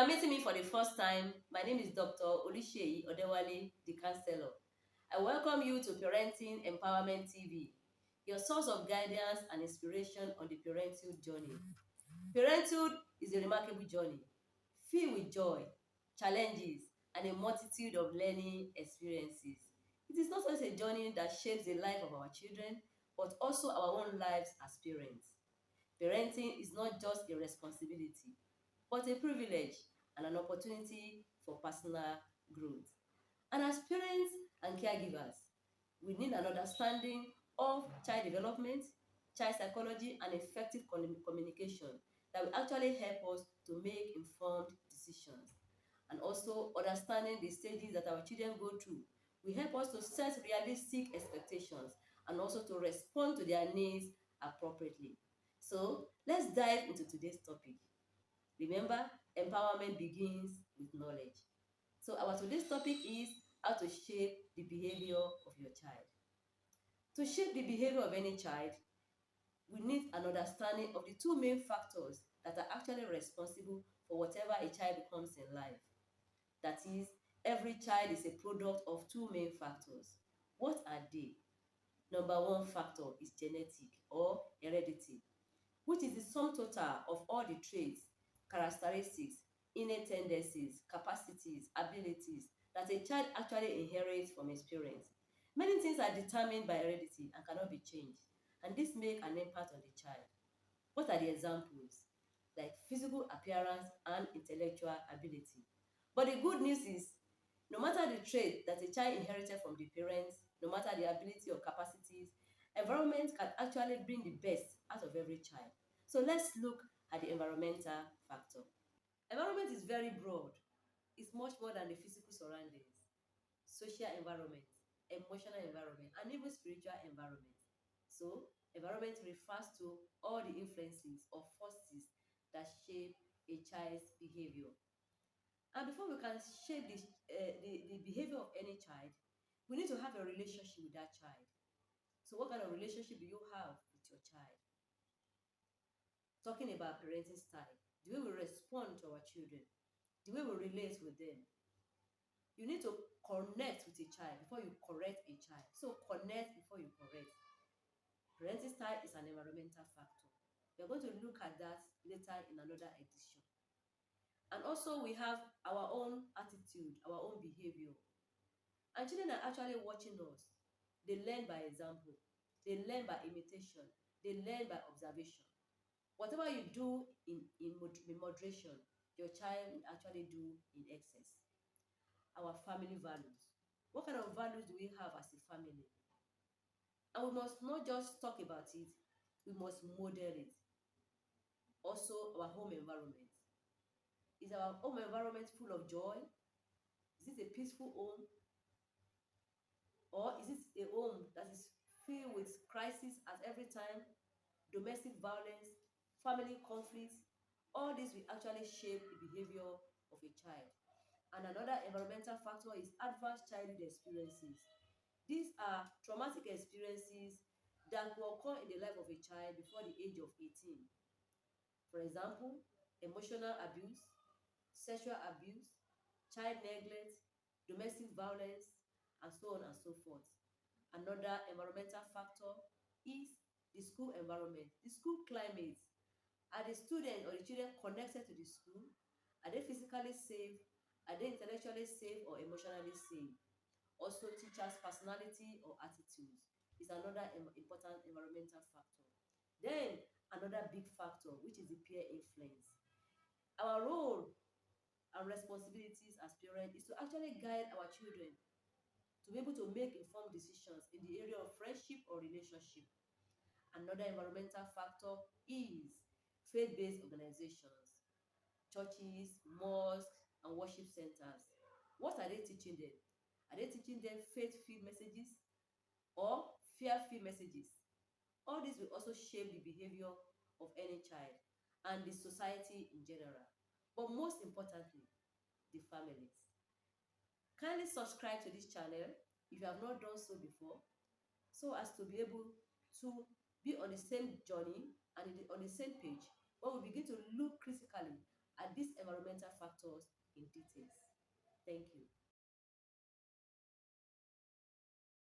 are meeting me for the first time, my name is Dr. Olisheyi Odewale, the counselor. I welcome you to Parenting Empowerment TV, your source of guidance and inspiration on the parental journey. Parenthood is a remarkable journey, filled with joy, challenges, and a multitude of learning experiences. It is not just a journey that shapes the life of our children, but also our own lives as parents. Parenting is not just a responsibility, but a privilege and an opportunity for personal growth. And as parents and caregivers, we need an understanding of child development, child psychology, and effective communication that will actually help us to make informed decisions. And also understanding the stages that our children go through will help us to set realistic expectations and also to respond to their needs appropriately. So let's dive into today's topic. Remember, empowerment begins with knowledge. So our today's topic is how to shape the behavior of your child. To shape the behavior of any child, we need an understanding of the two main factors that are actually responsible for whatever a child becomes in life. That is, every child is a product of two main factors. What are they? Number one factor is genetic or heredity, which is the sum total of all the traits, characteristics, innate tendencies, capacities, abilities that a child actually inherits from experience. Many things are determined by heredity and cannot be changed, and this make an impact on the child. What are the examples? Like physical appearance and intellectual ability. But the good news is, no matter the trait that a child inherited from the parents, no matter the ability or capacities, environment can actually bring the best out of every child. So let's look at the environmental factor. Environment is very broad. It's much more than the physical surroundings, social environment, emotional environment, and even spiritual environment. So, environment refers to all the influences or forces that shape a child's behavior. And before we can shape the behavior of any child, we need to have a relationship with that child. So, what kind of relationship do you have with your child? Talking about parenting style, the way we respond to our children, the way we relate with them. You need to connect with a child before you correct a child. So, connect before you correct. Parenting style is an environmental factor. We are going to look at that later in another edition. And also, we have our own attitude, our own behavior. And children are actually watching us. They learn by example, they learn by imitation, they learn by observation. Whatever you do in moderation, your child will actually do in excess. Our family values. What kind of values do we have as a family? And we must not just talk about it, we must model it. Also, our home environment. Is our home environment full of joy? Is it a peaceful home? Or is it a home that is filled with crisis at every time, domestic violence, family conflicts? All this will actually shape the behavior of a child. And another environmental factor is adverse childhood experiences. These are traumatic experiences that will occur in the life of a child before the age of 18. For example, emotional abuse, sexual abuse, child neglect, domestic violence, and so on and so forth. Another environmental factor is the school environment, the school climate. Are the students or the children connected to the school? Are they physically safe? Are they intellectually safe or emotionally safe? Also, teachers' personality or attitudes is another important environmental factor. Then, another big factor, which is the peer influence. Our role and responsibilities as parents is to actually guide our children to be able to make informed decisions in the area of friendship or relationship. Another environmental factor is faith-based organizations, churches, mosques, and worship centers. What are they teaching them? Are they teaching them faith-filled messages or fear-filled messages? All this will also shape the behavior of any child and the society in general. But most importantly, the families. Kindly subscribe to this channel if you have not done so before, so as to be able to be on the same journey and on the same page when we begin to look critically at these environmental factors in details. Thank you.